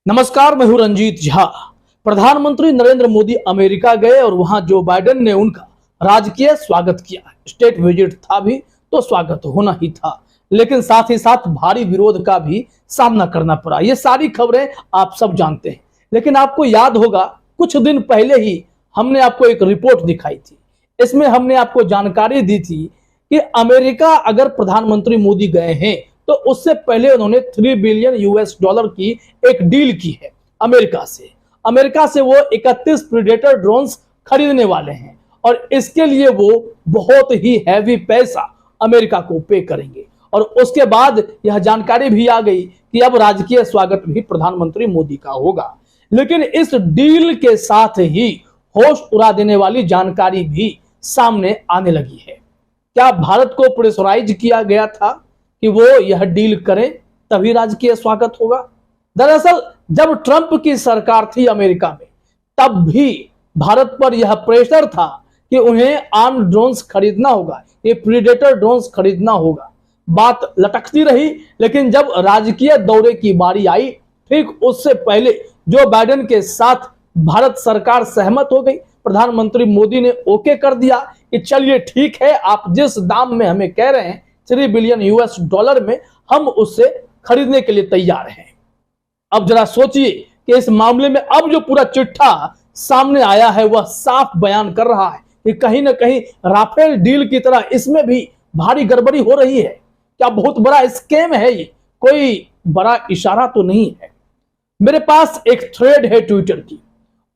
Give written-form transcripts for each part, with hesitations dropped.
नमस्कार, मैं हूं रंजीत झा। प्रधानमंत्री नरेंद्र मोदी अमेरिका गए और वहां जो बाइडेन ने उनका राजकीय स्वागत किया। स्टेट विजिट था भी तो स्वागत होना ही था, लेकिन साथ ही साथ भारी विरोध का भी सामना करना पड़ा। ये सारी खबरें आप सब जानते हैं, लेकिन आपको याद होगा कुछ दिन पहले ही हमने आपको एक रिपोर्ट दिखाई थी। इसमें हमने आपको जानकारी दी थी कि अमेरिका अगर प्रधानमंत्री मोदी गए हैं तो उससे पहले उन्होंने 3 बिलियन यूएस डॉलर की एक डील की है अमेरिका से वो 31 प्रीडेटर ड्रोन्स खरीदने वाले हैं और इसके लिए वो बहुत ही हैवी पैसा अमेरिका को पे करेंगे। और उसके बाद यह जानकारी भी आ गई कि अब राजकीय स्वागत भी प्रधानमंत्री मोदी का होगा। लेकिन इस डील के साथ ही होश उड़ा देने वाली जानकारी भी सामने आने लगी है। क्या भारत को प्रेशराइज किया गया था कि वो यह डील करें तभी राजकीय स्वागत होगा? दरअसल जब ट्रंप की सरकार थी अमेरिका में, तब भी भारत पर यह प्रेशर था कि उन्हें आर्म ड्रोन्स खरीदना होगा, ये प्रीडेटर ड्रोन्स खरीदना होगा। बात लटकती रही, लेकिन जब राजकीय दौरे की बारी आई, ठीक उससे पहले जो बाइडेन के साथ भारत सरकार सहमत हो गई। प्रधानमंत्री मोदी ने ओके कर दिया कि चलिए ठीक है, आप जिस दाम में हमें कह रहे हैं 3 बिलियन यूएस डॉलर में, हम उससे खरीदने के लिए तैयार हैं। अब जरा सोचिए कि इस मामले में अब जो पूरा चिट्ठा सामने आया है वह साफ बयान कर रहा है कि कहीं ना कहीं राफेल डील की तरह इसमें भी भारी गड़बड़ी हो रही है। क्या बहुत बड़ा स्कैम है ये? कोई बड़ा इशारा तो नहीं है। मेरे पास एक थ्रेड है ट्विटर की,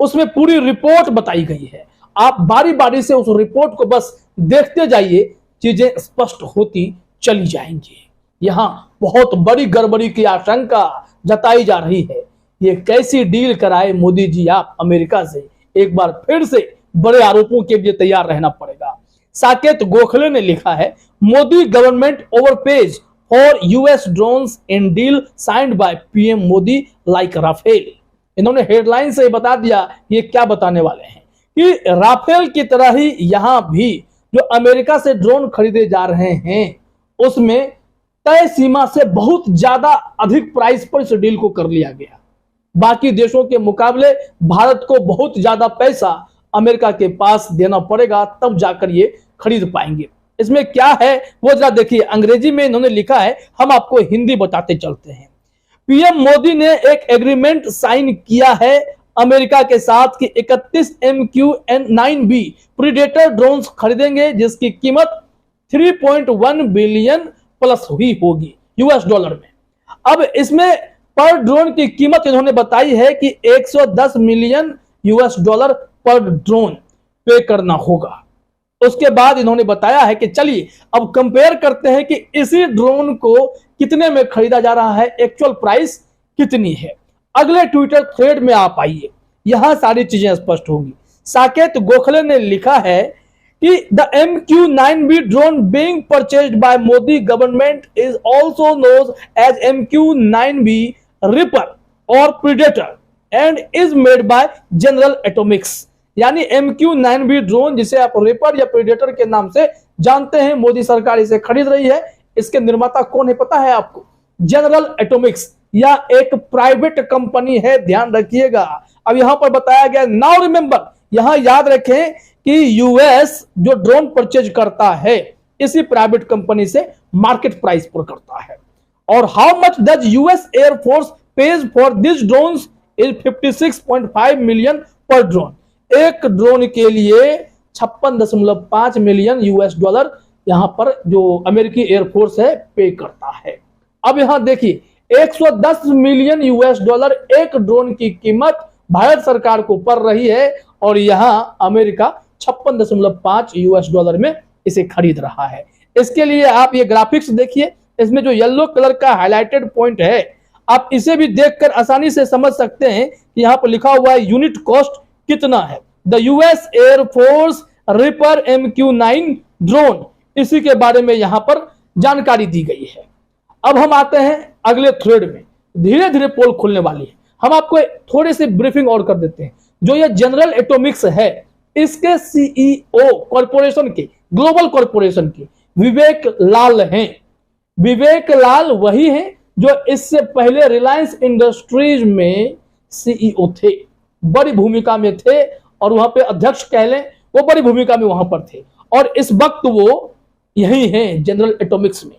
उसमें पूरी रिपोर्ट बताई गई है। आप बारी बारी से उस रिपोर्ट को बस देखते जाइए, चीजें स्पष्ट होती चली जाएंगी। यहां बहुत बड़ी गड़बड़ी की आशंका जताई जा रही है। ये कैसी डील कराए मोदी जी आप अमेरिका से? एक बार फिर से बड़े आरोपों के लिए तैयार रहना पड़ेगा। साकेत गोखले ने लिखा है, Modi government overpays for US drones in deal signed by PM Modi like Rafale. इन्होंने हेडलाइन से बता दिया ये क्या बताने वाले हैं कि राफेल की तरह ही यहां भी जो अमेरिका से ड्रोन खरीदे जा रहे हैं उसमें तय सीमा से बहुत ज्यादा अधिक प्राइस पर इस डील को कर लिया गया। बाकी देशों के मुकाबले भारत को बहुत ज्यादा पैसा अमेरिका के पास देना पड़ेगा, तब जाकर ये खरीद पाएंगे। इसमें क्या है वो जरा देखिए। अंग्रेजी में इन्होंने लिखा है, हम आपको हिंदी बताते चलते हैं। पीएम मोदी ने एक एग्रीमेंट साइन किया है अमेरिका के साथ कि 31 MQ-9B प्रीडेटर ड्रोन्स खरीदेंगे, जिसकी कीमत 3.1 बिलियन प्लस हुई होगी यूएस डॉलर में। अब इसमें पर ड्रोन की कीमत इन्होंने बताई है कि 110 मिलियन यूएस डॉलर पर ड्रोन पे करना होगा। उसके बाद इन्होंने बताया है कि चलिए अब कंपेयर करते हैं कि इसी ड्रोन को कितने में खरीदा जा रहा है, एक्चुअल प्राइस कितनी है। अगले ट्विटर थ्रेड में आप आइए, यहां सारी चीजें स्पष्ट होंगी। साकेत गोखले ने लिखा है कि the MQ-9B drone being purchased by Modi government is also known as MQ-9B Reaper और Predator and is made by General Atomics. यानी MQ-9B ड्रोन, जिसे आप रिपर या प्रीडेटर के नाम से जानते हैं, मोदी सरकार इसे खरीद रही है। इसके निर्माता कौन है पता है आपको? जनरल एटॉमिक्स, या एक प्राइवेट कंपनी है, ध्यान रखिएगा। अब यहां पर बताया गया, नाउ रिमेंबर, यहां याद रखें कि यूएस जो ड्रोन परचेज करता है इसी प्राइवेट कंपनी से मार्केट प्राइस पर करता है। और how much does US air force page for this drones is 56.5 million पर ड्रोन। एक ड्रोन के लिए 56.5 मिलियन यूएस डॉलर यहां पर जो अमेरिकी एयरफोर्स है पे करता है। अब यहां देखिए, 110 मिलियन यूएस डॉलर एक ड्रोन की कीमत भारत सरकार को पड़ रही है और यहां अमेरिका 56.5 यूएस डॉलर में इसे खरीद रहा है। इसके लिए आप ये ग्राफिक्स देखिए, इसमें जो येलो कलर का हाईलाइटेड पॉइंट है, आप इसे भी देखकर आसानी से समझ सकते हैं कि यहां पर लिखा हुआ है यूनिट कॉस्ट कितना है। The US air force ripper MQ-9 drone, इसी के बारे में यहां पर जानकारी दी गई है। अब हम आते हैं अगले थ्रेड में। धीरे धीरे पोल खुलने वाली है, हम आपको थोड़ी सी ब्रीफिंग और कर देते हैं। जो ये जनरल एटॉमिक्स है, इसके CEO कॉर्पोरेशन के, ग्लोबल कॉर्पोरेशन के विवेक लाल हैं। विवेक लाल वही हैं जो इससे पहले रिलायंस इंडस्ट्रीज में सीईओ थे, बड़ी भूमिका में थे और वहां पे अध्यक्ष कह लें वो बड़ी भूमिका में वहां पर थे और इस वक्त वो यही हैं जनरल एटॉमिक्स में।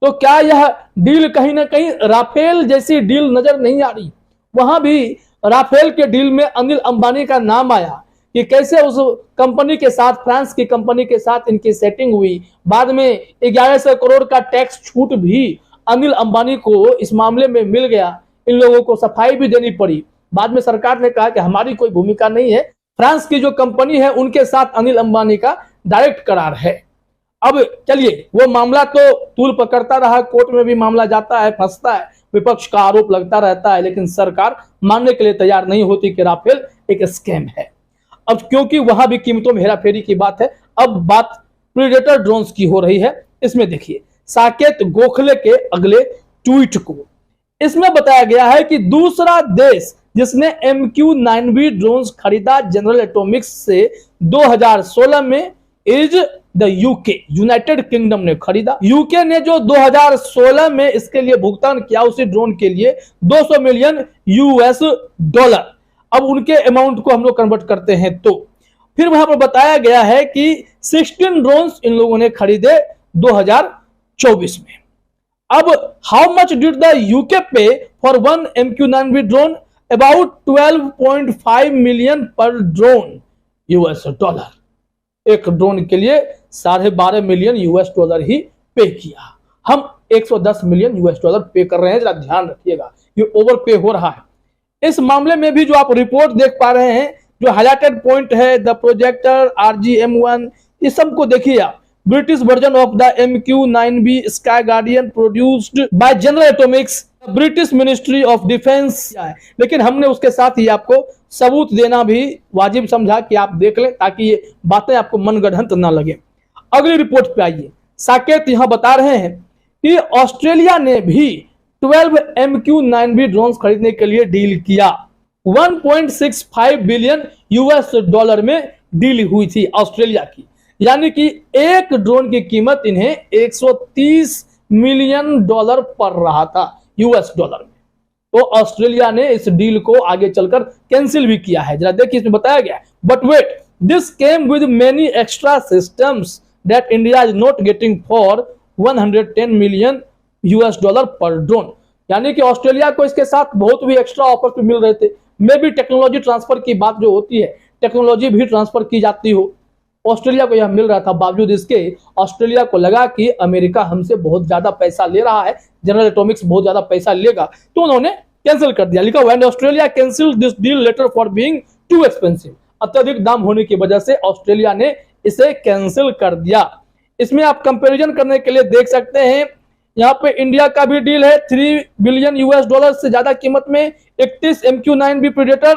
तो क्या यह डील कहीं ना कहीं राफेल जैसी डील नजर नहीं आ रही? वहां भी राफेल के डील में अनिल अंबानी का नाम आया कि कैसे उस कंपनी के साथ, फ्रांस की कंपनी के साथ इनकी सेटिंग हुई। बाद में 1100 करोड़ का टैक्स छूट भी अनिल अंबानी को इस मामले में मिल गया। इन लोगों को सफाई भी देनी पड़ी। बाद में सरकार ने कहा कि हमारी कोई भूमिका नहीं है, फ्रांस की जो कंपनी है उनके साथ अनिल अंबानी का डायरेक्ट करार है। अब चलिए, वो मामला तो तूल पकड़ता रहा, कोर्ट में भी मामला जाता है, फंसता है, विपक्ष का आरोप लगता रहता है, लेकिन सरकार मानने के लिए तैयार नहीं होती कि राफेल एक स्कैम है। अब क्योंकि वहां भी कीमतों में हेराफेरी की बात है, अब बात प्रीडेटर ड्रोन्स की हो रही है। इसमें देखिए साकेत गोखले के अगले ट्वीट को, इसमें बताया गया है कि दूसरा देश जिसने MQ-9B ड्रोन्स खरीदा जनरल एटॉमिक्स से 2016 में is the UK, United kingdom ने खरीदा। यूके ने जो 2016 में इसके लिए भुगतान किया उसी ड्रोन के लिए $200 मिलियन। अब उनके अमाउंट को हम लोग कन्वर्ट करते हैं तो फिर वहां पर बताया गया है कि 16 ड्रोन्स इन लोगों ने खरीदे 2024 में। अब how much did the UK pay for one MQ-9B drone? About 12.5 million पर ड्रोन $। एक ड्रोन के लिए $12.5 मिलियन ही पे किया। हम $110 मिलियन पे कर रहे हैं, जरा ध्यान रखिएगा, ये ओवर पे हो रहा है। इस मामले में भी जो आप रिपोर्ट देख पा रहे हैं, जो हाईलाइटेड पॉइंट है, द प्रोजेक्टर RGM-1, इस सबको देखिए आप। British version of the MQ-9B sky guardian produced by General Atomics, British ministry of defence. लेकिन हमने उसके साथ ही आपको सबूत देना भी वाजिब समझा कि आप देख लें, ताकि ये बातें आपको मनगढ़ंत ना लगे। अगली रिपोर्ट पे आइए। साकेत यहां बता रहे हैं कि ऑस्ट्रेलिया ने भी 12 MQ-9B ड्रोन्स खरीदने के लिए डील किया। $1.65 बिलियन में डील हुई थी ऑस्ट्रेलिया की, यानी कि एक ड्रोन की कीमत इन्हें $130 मिलियन पड़ रहा था $। में। तो ऑस्ट्रेलिया ने इस डील को आगे चलकर कैंसिल भी किया है। जरा देखिए, इसमें बताया गया, but wait, this came with many extra systems that India is not getting for $110 million पर ड्रोन। यानी कि ऑस्ट्रेलिया को इसके साथ बहुत भी एक्स्ट्रा ऑफर भी मिल रहे थे। मे भी टेक्नोलॉजी ट्रांसफर की बात जो होती है, टेक्नोलॉजी भी ट्रांसफर की जाती हो, ऑस्ट्रेलिया को यह मिल रहा था। बावजूद इसके ऑस्ट्रेलिया को लगा कि अमेरिका हमसे बहुत ज्यादा पैसा ले रहा है, जनरल एटॉमिक्स बहुत ज्यादा पैसा लेगा, तो उन्होंने कैंसिल कर दिया। लिखा when Australia cancel this deal later for being too expensive, अत्यधिक दाम होने की वजह से ऑस्ट्रेलिया ने इसे कैंसिल कर दिया। इसमें आप कंपैरिजन करने के लिए देख सकते हैं, यहाँ पे इंडिया का भी डील है $3 बिलियन से ज्यादा कीमत में 31 MQ-9B प्रीडेटर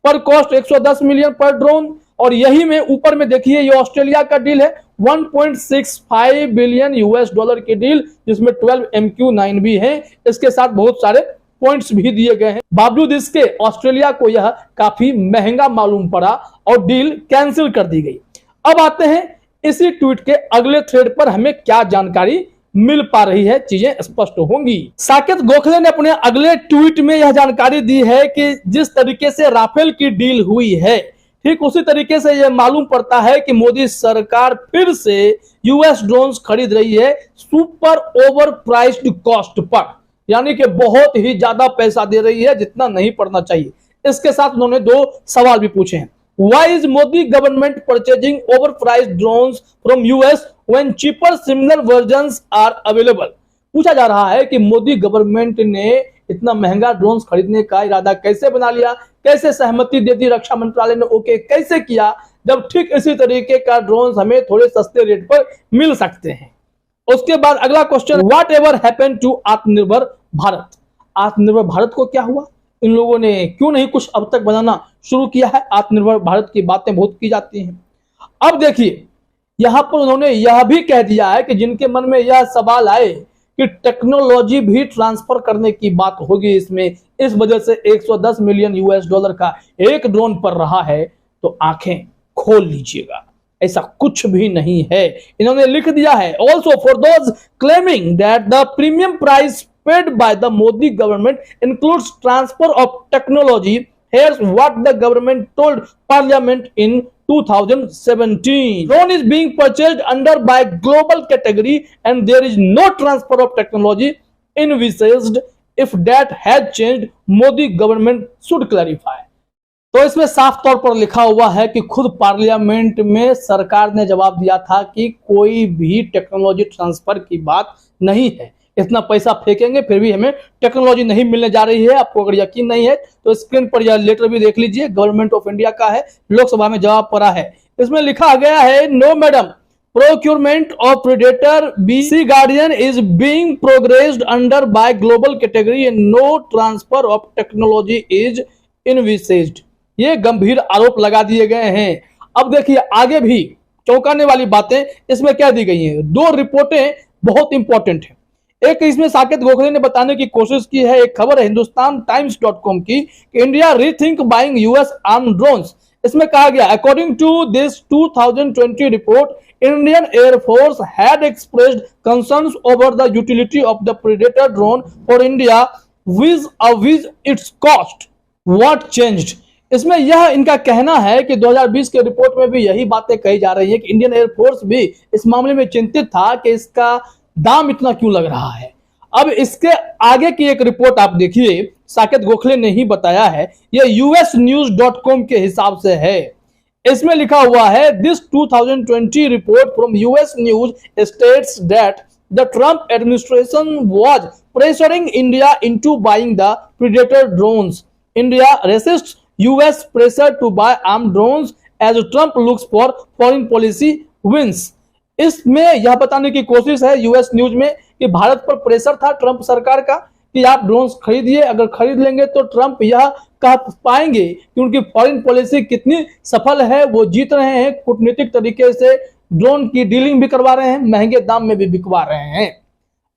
पर कॉस्ट $110 मिलियन पर ड्रोन। और यही में ऊपर में देखिए, ये ऑस्ट्रेलिया का डील है $1.65 बिलियन की डील, जिसमें 12 MQ-9B है। इसके साथ बहुत सारे पॉइंट्स भी दिए गए हैं। बावजूद इसके ऑस्ट्रेलिया को यह काफी महंगा मालूम पड़ा और डील कैंसिल कर दी गई। अब आते हैं इसी ट्वीट के अगले थ्रेड पर हमें क्या जानकारी मिल पा रही है, चीजें स्पष्ट होंगी। साकेत गोखले ने अपने अगले ट्वीट में यह जानकारी दी है कि जिस तरीके से राफेल की डील हुई है, ठीक उसी तरीके से यह मालूम पड़ता है कि मोदी सरकार फिर से US ड्रोन्स खरीद रही है super over priced cost per, यानी कि बहुत ही ज्यादा पैसा दे रही है जितना नहीं पड़ना चाहिए। इसके साथ उन्होंने 2 सवाल भी पूछे हैं। Why is Modi government purchasing overpriced drones from US when cheaper similar versions are available? पूछा जा रहा है कि मोदी गवर्नमेंट ने इतना महंगा ड्रोन्स खरीदने का इरादा कैसे बना लिया, कैसे सहमति दे दी, रक्षा मंत्रालय ने ओके कैसे किया, जब ठीक इसी तरीके का ड्रोन्स हमें थोड़े सस्ते रेट पर मिल सकते हैं। उसके बाद अगला question, whatever happened to Atmanirbhar Bharat? आत्मनिर्भर भारत को क्या हुआ? इन लोगों ने क्यों नहीं कुछ अब तक बनाना शुरू किया है? आत्मनिर्भर भारत की बातें बहुत की जाती हैं। अब देखिए, यहां पर उन्होंने यह भी कह दिया है कि जिनके मन में यह सवाल आए कि टेक्नोलॉजी भी ट्रांसफर करने की बात होगी इसमें, इस वजह से $110 मिलियन का एक ड्रोन पर रहा है, तो आंखें खोल लीजिएगा, ऐसा कुछ भी नहीं है। इन्होंने लिख दिया है, also for those claiming that the premium price paid by the Modi government includes transfer of technology Here's what the government told Parliament in 2017. Drone is being purchased under by global category and there is no transfer of technology envisaged. If that has changed, Modi government should clarify. तो इसमें साफ तौर पर लिखा हुआ है कि खुद पार्लियामेंट में सरकार ने जवाब दिया था कि कोई भी टेक्नोलॉजी ट्रांसफर की बात नहीं है। इतना पैसा फेंकेंगे फिर भी हमें टेक्नोलॉजी नहीं मिलने जा रही है। आपको अगर यकीन नहीं है तो स्क्रीन पर यह लेटर भी देख लीजिए, गवर्नमेंट ऑफ इंडिया का है, लोकसभा में जवाब पड़ा है। इसमें लिखा गया है, no madam, procurement of predator BC Guardian is being progressed under by global category and no transfer of technology is envisaged। ये गंभीर आरोप लगा दिए गए हैं। अब देखिए आगे भी चौंकाने वाली बातें इसमें क्या दी गई हैं। दो रिपोर्टें बहुत इंपॉर्टेंट हैं। एक इसमें साकेत गोखले ने बताने की कोशिश की है, एक खबर है हिंदुस्तान टाइम्स.com की कि India rethink buying US arm drones. इसमें कहा गया, according to this 2020 report, Indian Air Force had expressed concerns over the utility of the Predator drone for India with its cost. What changed? इसमें यह इनका कहना है कि 2020 के रिपोर्ट में भी यही बातें कही जा रही है कि इंडियन एयरफोर्स भी इस मामले में चिंतित था कि इसका दाम इतना क्यों लग रहा है। अब इसके आगे की एक रिपोर्ट आप देखिए, साकेत गोखले ने ही बताया है, यह usnews.com के हिसाब से है। इसमें लिखा हुआ है, this 2020 report from US news states that the Trump administration was pressuring India into buying the predator drones. India resists US pressure to buy arm drones as Trump looks for foreign policy wins. इसमें यह बताने की कोशिश है US news में कि भारत पर pressure था ट्रंप सरकार का कि आप ड्रोन्स खरीदिए, अगर खरीद लेंगे तो ट्रंप यह कह पाएंगे कि उनकी फॉरेन पॉलिसी कितनी सफल है, वो जीत रहे हैं, कूटनीतिक तरीके से ड्रोन की डीलिंग भी करवा रहे हैं, महंगे दाम में भी बिकवा रहे हैं।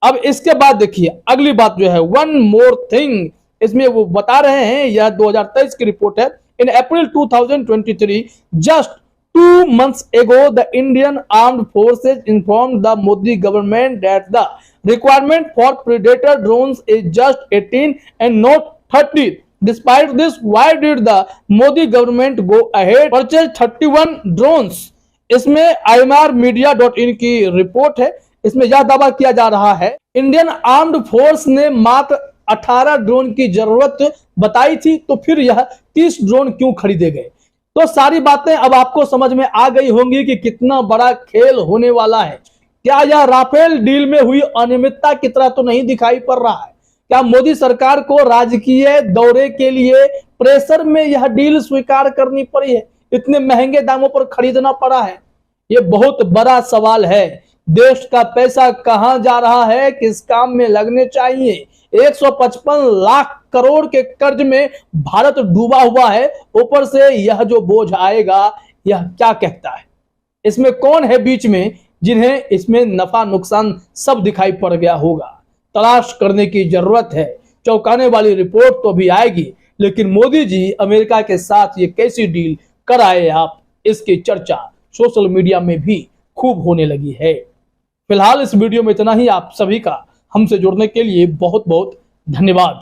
अब इसके बाद देखिए अगली बात जो है, वन मोर थिंग, इसमें वो बता रहे हैं, यह 2023 की रिपोर्ट है, इन अप्रैल 2023 just 2 months ago the Indian Armed Forces informed the Modi government that the requirement for Predator drones is just 18 and not 30. Despite this, why did the Modi government go ahead purchase 31 drones? इसमें IMRmedia.in की report है। इसमें यह दावा किया जा रहा है, इंडियन आर्म्ड फोर्स ने मात्र 18 ड्रोन की जरूरत बताई थी, तो फिर यह 30 ड्रोन क्यों खरीदे गए। तो सारी बातें अब आपको समझ में आ गई होंगी कि कितना बड़ा खेल होने वाला है। क्या यह राफेल डील में हुई अनियमितता की तरह तो नहीं दिखाई पड़ रहा है? क्या मोदी सरकार को राजकीय दौरे के लिए प्रेशर में यह डील स्वीकार करनी पड़ी है, इतने महंगे दामों पर खरीदना पड़ा है? ये बहुत बड़ा सवाल है। देश का पैसा कहां जा रहा है, किस काम में लगने चाहिए? 155 लाख करोड़ के कर्ज में भारत डूबा हुआ है, ऊपर से यह जो बोझ आएगा यह क्या कहता है? इसमें कौन है बीच में जिन्हें इसमें नफा नुकसान सब दिखाई पड़ गया होगा? तलाश करने की जरूरत है। चौंकाने वाली रिपोर्ट तो भी आएगी, लेकिन मोदी जी अमेरिका के साथ ये कैसी डील कराए आप, इसकी चर्चा सोशल मीडिया में भी खूब होने लगी है। फिलहाल इस वीडियो में इतना ही। आप सभी का हमसे जुड़ने के लिए बहुत बहुत धन्यवाद।